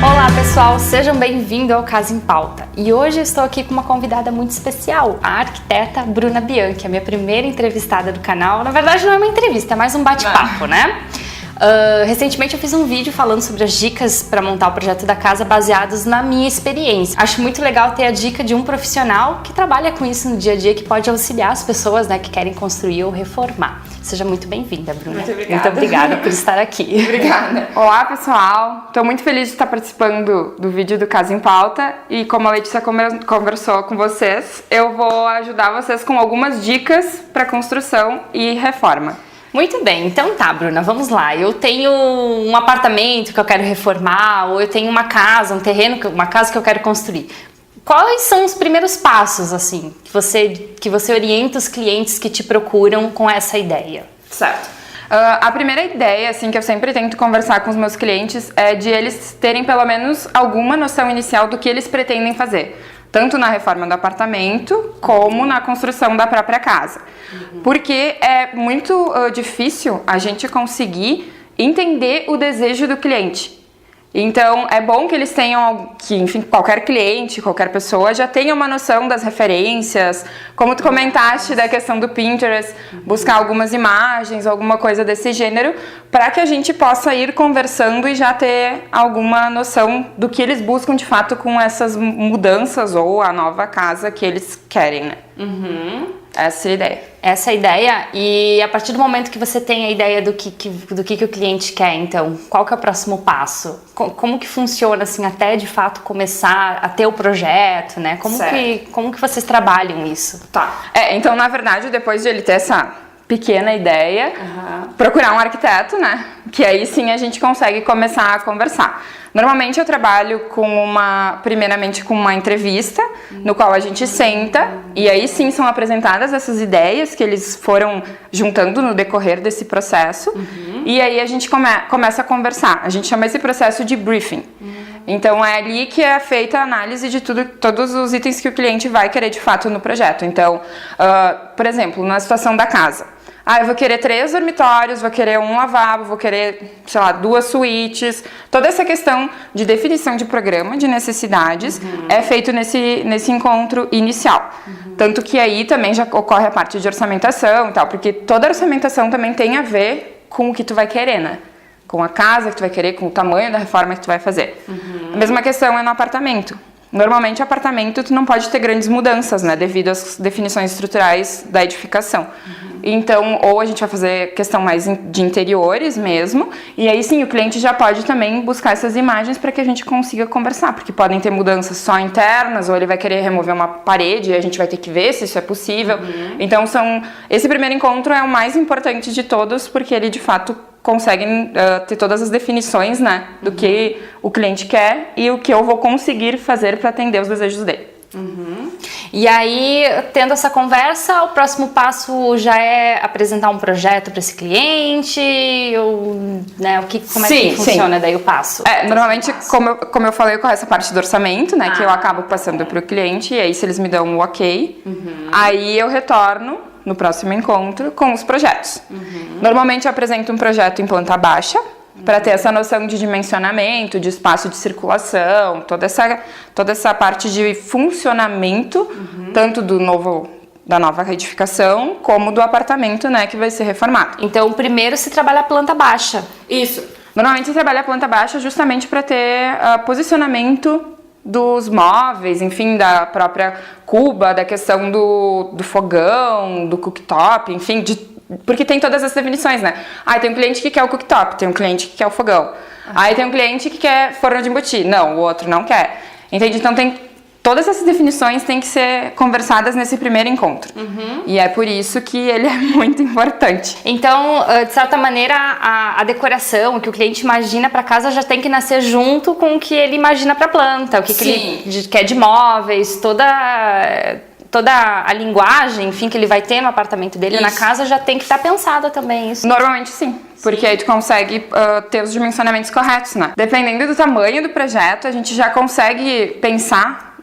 Olá pessoal, sejam bem-vindos ao Casa em Pauta. E hoje eu estou aqui com uma convidada muito especial, a arquiteta Bruna Bianchi, a minha primeira entrevistada do canal. Na verdade não é uma entrevista, é mais um bate-papo, né? Recentemente eu fiz um vídeo falando sobre as dicas para montar o projeto da casa baseados na minha experiência. Acho muito legal ter a dica de um profissional que trabalha com isso no dia a dia, que pode auxiliar as pessoas, né, que querem construir ou reformar. Seja muito bem-vinda, Bruna. Muito obrigada. Muito obrigada por estar aqui. Obrigada. Olá, pessoal. Estou muito feliz de estar participando do vídeo do Casa em Pauta e como a Letícia conversou com vocês, eu vou ajudar vocês com algumas dicas para construção e reforma. Muito bem, então tá, Bruna, vamos lá. Eu tenho um apartamento que eu quero reformar, ou eu tenho uma casa, um terreno, uma casa que eu quero construir. Quais são os primeiros passos, assim, que você orienta os clientes que te procuram com essa ideia? Certo. A primeira ideia, assim, que eu sempre tento conversar com os meus clientes é de eles terem pelo menos alguma noção inicial do que eles pretendem fazer. Tanto na reforma do apartamento, como na construção da própria casa. Porque é muito difícil a gente conseguir entender o desejo do cliente. Então, é bom que eles tenham, que enfim, qualquer cliente, qualquer pessoa já tenha uma noção das referências, como tu comentaste da questão do Pinterest, buscar algumas imagens, alguma coisa desse gênero, para que a gente possa ir conversando e já ter alguma noção do que eles buscam de fato com essas mudanças ou a nova casa que eles querem, né? Essa é a ideia. Essa é a ideia, e a partir do momento que você tem a ideia do que o cliente quer, então, qual que é o próximo passo? Como que funciona, assim, até de fato começar a ter o projeto, né? Como que vocês trabalham isso? Tá. Então, na verdade, depois de ele ter essa pequena ideia, procurar um arquiteto, né? Que aí sim a gente consegue começar a conversar. Normalmente eu trabalho primeiramente com uma entrevista, no qual a gente senta e aí sim são apresentadas essas ideias que eles foram juntando no decorrer desse processo e aí a gente começa a conversar. A gente chama esse processo de briefing. Então é ali que é feita a análise de todos os itens que o cliente vai querer de fato no projeto. Então, por exemplo, na situação da casa. Eu vou querer 3 dormitórios, vou querer um lavabo, vou querer, 2 suítes. Toda essa questão de definição de programa, de necessidades, é feito nesse encontro inicial. Tanto que aí também já ocorre a parte de orçamentação e tal, porque toda orçamentação também tem a ver com o que tu vai querer, né? Com a casa que tu vai querer, com o tamanho da reforma que tu vai fazer. A mesma questão é no apartamento. Normalmente, apartamento, tu não pode ter grandes mudanças, né? Devido às definições estruturais da edificação. Então, ou a gente vai fazer questão mais de interiores mesmo, e aí sim, o cliente já pode também buscar essas imagens para que a gente consiga conversar, porque podem ter mudanças só internas, ou ele vai querer remover uma parede, e a gente vai ter que ver se isso é possível. Então, esse primeiro encontro é o mais importante de todos, porque ele, de fato, conseguem ter todas as definições, né, do que o cliente quer e o que eu vou conseguir fazer para atender os desejos dele. E aí, tendo essa conversa, o próximo passo já é apresentar um projeto para esse cliente? Ou, né, como é que funciona daí o passo? Normalmente, como eu falei, com essa parte do orçamento, né, que eu acabo passando para o cliente, e aí se eles me dão o ok, aí eu retorno no próximo encontro com os projetos. Normalmente eu apresento um projeto em planta baixa, para ter essa noção de dimensionamento, de espaço de circulação, toda essa parte de funcionamento, tanto da nova edificação, como do apartamento, né, que vai ser reformado. Então, primeiro se trabalha a planta baixa. Isso. Normalmente se trabalha a planta baixa justamente para ter posicionamento dos móveis, enfim, da própria cuba, da questão do fogão, do cooktop, enfim, porque tem todas as definições, né? Tem um cliente que quer o cooktop, tem um cliente que quer o fogão. Aí tem um cliente que quer forno de embutir. Não, o outro não quer. Entende? Então todas essas definições têm que ser conversadas nesse primeiro encontro. E é por isso que ele é muito importante. Então, de certa maneira, a decoração, o que o cliente imagina para casa já tem que nascer junto com o que ele imagina para planta, o que ele quer de móveis, toda a linguagem, enfim, que ele vai ter no apartamento dele, na casa, já tem que estar pensada também isso. Normalmente sim, porque aí tu consegue ter os dimensionamentos corretos, né? Dependendo do tamanho do projeto, a gente já consegue pensar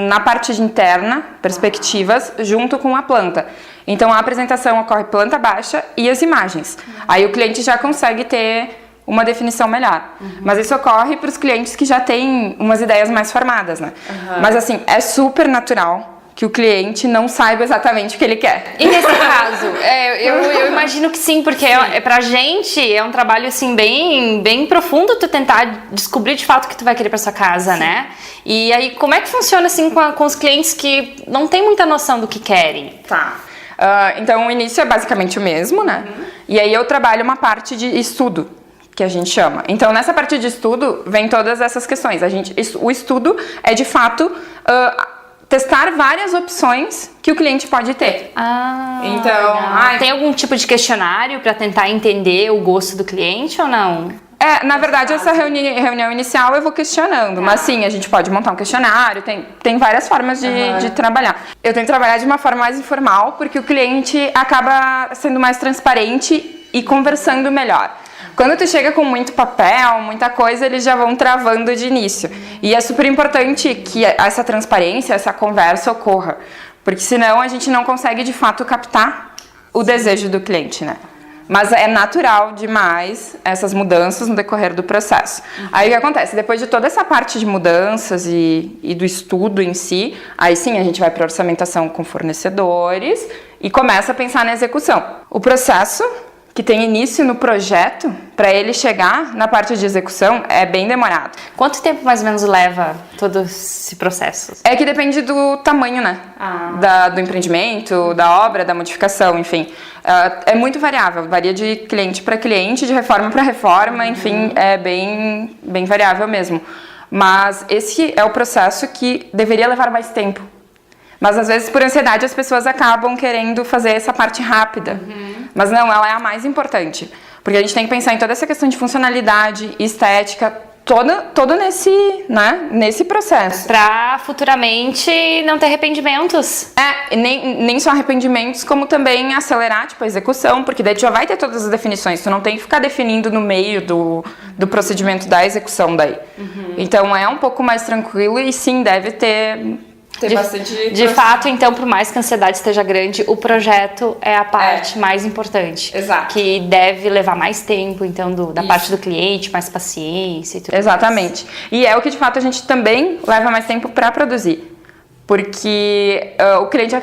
na parte interna, perspectivas, junto com a planta. Então a apresentação ocorre planta baixa e as imagens. Aí o cliente já consegue ter uma definição melhor. Mas isso ocorre para os clientes que já têm umas ideias mais formadas, né? Mas assim, é super natural que o cliente não saiba exatamente o que ele quer. E nesse caso, eu imagino que sim, porque pra gente é um trabalho assim bem profundo tu tentar descobrir de fato o que tu vai querer pra sua casa, né? E aí, como é que funciona assim com os clientes que não têm muita noção do que querem? Tá. Então o início é basicamente o mesmo, né? E aí eu trabalho uma parte de estudo, que a gente chama. Então nessa parte de estudo vem todas essas questões. O estudo é de fato testar várias opções que o cliente pode ter. Então, tem algum tipo de questionário para tentar entender o gosto do cliente ou não? Na verdade, essa reunião inicial eu vou questionando, mas sim, a gente pode montar um questionário, tem várias formas de trabalhar. Eu tenho que trabalhar de uma forma mais informal, porque o cliente acaba sendo mais transparente e conversando melhor. Quando tu chega com muito papel, muita coisa, eles já vão travando de início. E é super importante que essa transparência, essa conversa ocorra, porque senão a gente não consegue de fato captar o desejo do cliente, né? Mas é natural demais essas mudanças no decorrer do processo. Aí o que acontece? Depois de toda essa parte de mudanças e do estudo em si, aí sim a gente vai para a orçamentação com fornecedores e começa a pensar na execução. O processo que tem início no projeto, para ele chegar na parte de execução, é bem demorado. Quanto tempo mais ou menos leva todo esse processo? É que depende do tamanho, né? Do empreendimento, da obra, da modificação, enfim. É muito variável, varia de cliente para cliente, de reforma para reforma, enfim, é bem variável mesmo. Mas esse é o processo que deveria levar mais tempo. Mas às vezes por ansiedade as pessoas acabam querendo fazer essa parte rápida. Mas não, ela é a mais importante. Porque a gente tem que pensar em toda essa questão de funcionalidade, estética, todo nesse processo. Pra futuramente não ter arrependimentos. Nem só arrependimentos, como também acelerar a execução, porque daí tu já vai ter todas as definições, tu não tem que ficar definindo no meio do procedimento da execução daí. Então é um pouco mais tranquilo e sim, deve ter bastante... De fato, então, por mais que a ansiedade esteja grande, o projeto é a parte mais importante. Exato. Que deve levar mais tempo, então, da parte do cliente, mais paciência e tudo mais. Exatamente. E é o que, de fato, a gente também leva mais tempo para produzir. Porque o cliente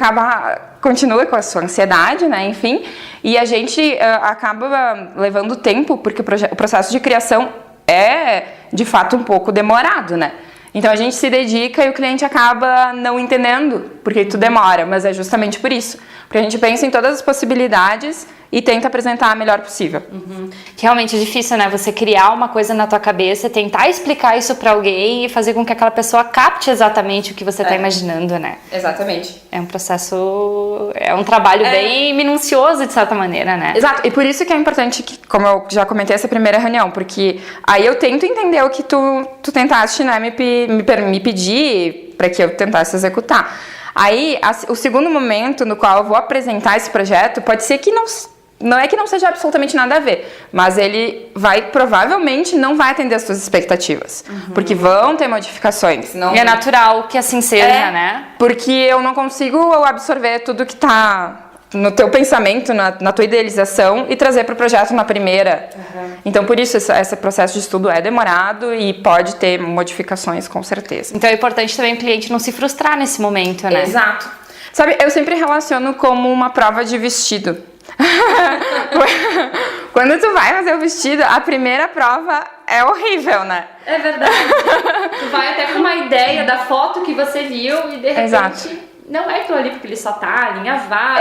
continua com a sua ansiedade, né, enfim, e a gente acaba levando tempo, porque o processo de criação é, de fato, um pouco demorado, né? Então a gente se dedica e o cliente acaba não entendendo porque tu demora, mas é justamente por isso. Porque a gente pensa em todas as possibilidades e tenta apresentar a melhor possível. Realmente é difícil, né? Você criar uma coisa na tua cabeça, tentar explicar isso pra alguém e fazer com que aquela pessoa capte exatamente o que você tá imaginando, né? Exatamente. É um processo, é um trabalho bem minucioso de certa maneira, né? Exato, e por isso que é importante, como eu já comentei essa primeira reunião, porque aí eu tento entender o que tu tentaste, né, me pedir para que eu tentasse executar. Aí, o segundo momento no qual eu vou apresentar esse projeto, pode ser que não é que não seja absolutamente nada a ver, mas ele provavelmente não vai atender as suas expectativas, porque vão ter modificações. E é natural que assim seja, né? Porque eu não consigo absorver tudo que tá no teu pensamento, na tua idealização e trazer para o projeto na primeira. Então, por isso, esse processo de estudo é demorado e pode ter modificações, com certeza. Então, é importante também o cliente não se frustrar nesse momento, né? Exato. Sabe, eu sempre relaciono como uma prova de vestido. Quando tu vai fazer o vestido, a primeira prova é horrível, né? É verdade. Tu vai até com uma ideia da foto que você viu e de repente... Exato. Não é aquilo ali porque ele só tá alinhavado,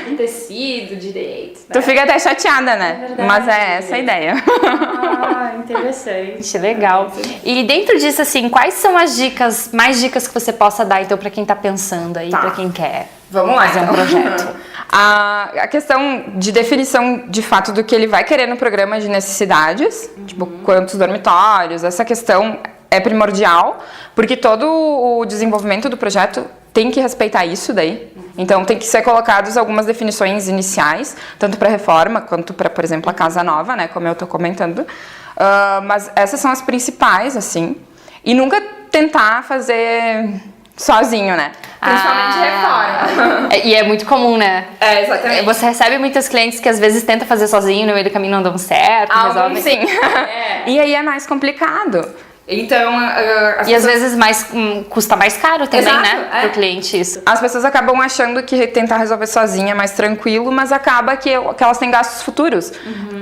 com tecido direito. Né? Tu fica até chateada, né? É verdade. Mas é essa a ideia. Interessante. Legal. E dentro disso, assim, quais são mais dicas que você possa dar, então, pra quem tá pensando aí, pra quem quer fazer um projeto? A questão de definição, de fato, do que ele vai querer no programa de necessidades, tipo, quantos dormitórios, essa questão é primordial, porque todo o desenvolvimento do projeto tem que respeitar isso daí. Então, tem que ser colocadas algumas definições iniciais, tanto para reforma quanto para, por exemplo, a casa nova, né, como eu tô comentando. Mas essas são as principais, assim. E nunca tentar fazer sozinho, né? Principalmente reforma. E é muito comum, né? Exatamente. Você recebe muitas clientes que às vezes tentam fazer sozinho, no meio do caminho não dão certo, resolvem. Sim. E aí é mais complicado. Então, e às vezes custa mais caro também, né? Pro cliente isso. As pessoas acabam achando que tentar resolver sozinha é mais tranquilo, mas acaba que elas têm gastos futuros.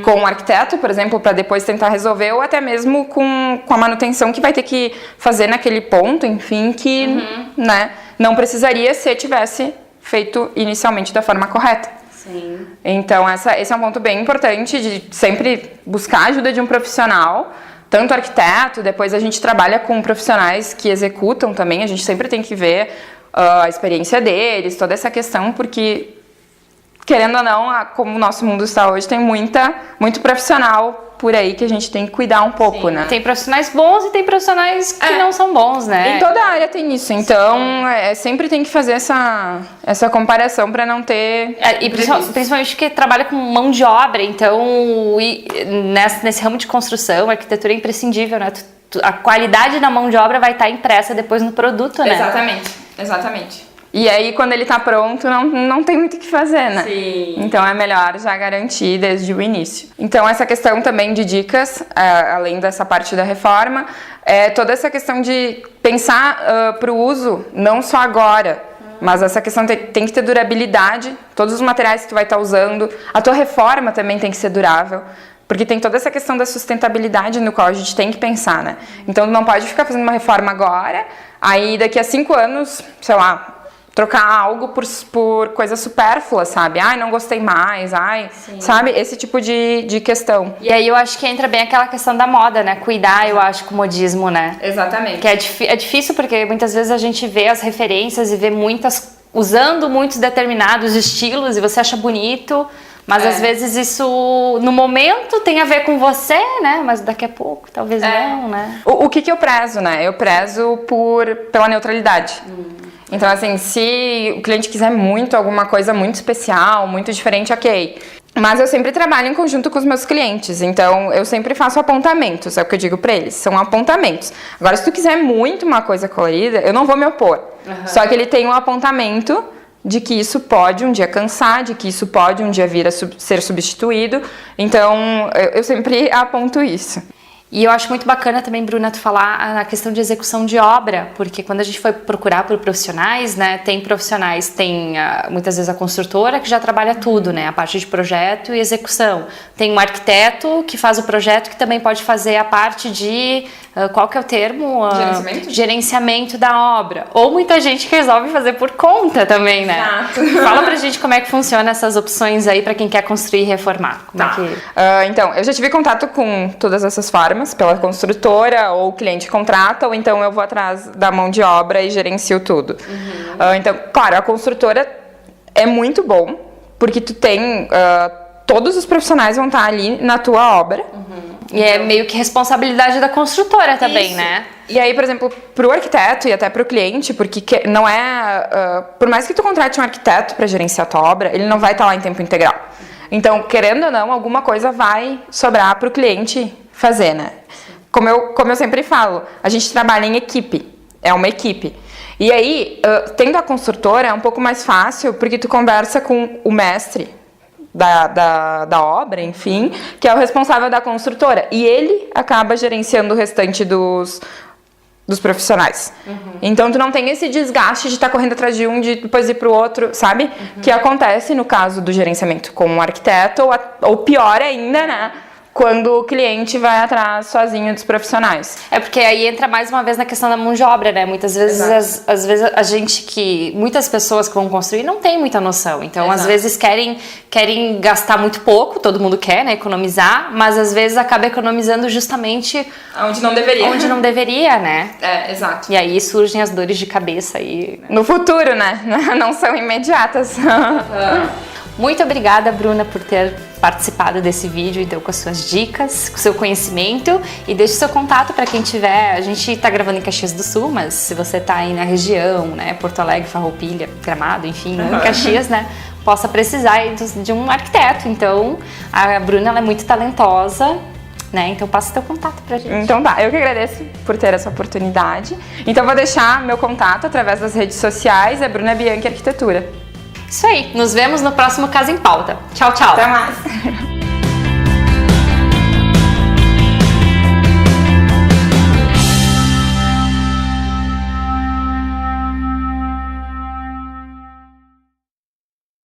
Com um arquiteto, por exemplo, para depois tentar resolver, ou até mesmo com a manutenção que vai ter que fazer naquele ponto, enfim, que né, não precisaria se tivesse feito inicialmente da forma correta. Sim. Então, esse é um ponto bem importante de sempre buscar a ajuda de um profissional. Tanto arquiteto, depois a gente trabalha com profissionais que executam também, a gente sempre tem que ver a experiência deles, toda essa questão, porque, querendo ou não, como o nosso mundo está hoje, tem muito profissional por aí que a gente tem que cuidar um pouco, né? Tem profissionais bons e tem profissionais que não são bons, né? Em toda a área tem isso, então sempre tem que fazer essa comparação para não ter... E principalmente que trabalha com mão de obra, então nesse ramo de construção, a arquitetura é imprescindível, né? A qualidade da mão de obra vai estar impressa depois no produto, né? Exatamente. E aí, quando ele tá pronto, não tem muito o que fazer, né? Sim. Então, é melhor já garantir desde o início. Então, essa questão também de dicas, além dessa parte da reforma, é toda essa questão de pensar pro uso, não só agora, mas essa questão tem que ter durabilidade, todos os materiais que tu vai estar usando, a tua reforma também tem que ser durável. Porque tem toda essa questão da sustentabilidade no qual a gente tem que pensar, né? Então, não pode ficar fazendo uma reforma agora, aí daqui a 5 anos, sei lá, trocar algo por coisa supérflua, sabe? Ai, não gostei mais, sabe? Esse tipo de questão. E aí eu acho que entra bem aquela questão da moda, né? Cuidar, eu acho, com o modismo, né? Exatamente. Que é difícil porque muitas vezes a gente vê as referências e vê muitas usando muitos determinados estilos e você acha bonito, mas às vezes isso no momento tem a ver com você, né? Mas daqui a pouco talvez não, né? O que eu prezo, né? Eu prezo pela neutralidade. Então, assim, se o cliente quiser alguma coisa muito especial, muito diferente, ok. Mas eu sempre trabalho em conjunto com os meus clientes, então eu sempre faço apontamentos, é o que eu digo pra eles, são apontamentos. Agora, se tu quiser muito uma coisa colorida, eu não vou me opor. Só que ele tem um apontamento de que isso pode um dia cansar, de que isso pode um dia vir a ser substituído, então eu sempre aponto isso. E eu acho muito bacana também, Bruna, tu falar a questão de execução de obra, porque quando a gente foi procurar por profissionais, né, tem muitas vezes a construtora que já trabalha tudo, né, a parte de projeto e execução. Tem um arquiteto que faz o projeto que também pode fazer a parte de, qual que é o termo? Gerenciamento da obra. Ou muita gente que resolve fazer por conta também, né? Exato. Fala pra gente como é que funciona essas opções aí pra quem quer construir e reformar. Então, eu já tive contato com todas essas formas, pela construtora, ou o cliente contrata, ou então eu vou atrás da mão de obra e gerencio tudo. Então, claro, a construtora é muito bom, porque tu tem... todos os profissionais vão estar ali na tua obra. E é meio que responsabilidade da construtora também, né? E aí, por exemplo, pro arquiteto e até pro cliente, porque não é... por mais que tu contrate um arquiteto para gerenciar a tua obra, ele não vai estar lá em tempo integral. Então, querendo ou não, alguma coisa vai sobrar pro cliente fazer, né? Como eu sempre falo, a gente trabalha em equipe, é uma equipe. E aí, tendo a construtora, é um pouco mais fácil, porque tu conversa com o mestre da obra, enfim, que é o responsável da construtora. E ele acaba gerenciando o restante dos profissionais. Então, tu não tem esse desgaste de estar correndo atrás de um, de depois ir pro outro, sabe? Que acontece no caso do gerenciamento com um arquiteto, ou pior ainda, né? Quando o cliente vai atrás sozinho dos profissionais. É porque aí entra mais uma vez na questão da mão de obra, né? Muitas vezes, às vezes muitas pessoas que vão construir não tem muita noção. Então, às vezes querem gastar muito pouco, todo mundo quer, né? Economizar, mas às vezes acaba economizando justamente onde não deveria. Onde não deveria, né? Exato. E aí surgem as dores de cabeça aí. Né? No futuro, né? Não são imediatas. Muito obrigada, Bruna, por ter participado desse vídeo, então, com as suas dicas, com o seu conhecimento, e deixe seu contato para quem tiver. A gente tá gravando em Caxias do Sul, mas se você tá aí na região, né, Porto Alegre, Farroupilha, Gramado, enfim, em Caxias, né, possa precisar de um arquiteto. Então, a Bruna, ela é muito talentosa né? Então passa o teu contato pra gente. Então tá, eu que agradeço por ter essa oportunidade. Então vou deixar meu contato através das redes sociais, é Bruna Bianchi Arquitetura. Isso aí, nos vemos no próximo Casa em Pauta. Tchau, tchau! Até mais!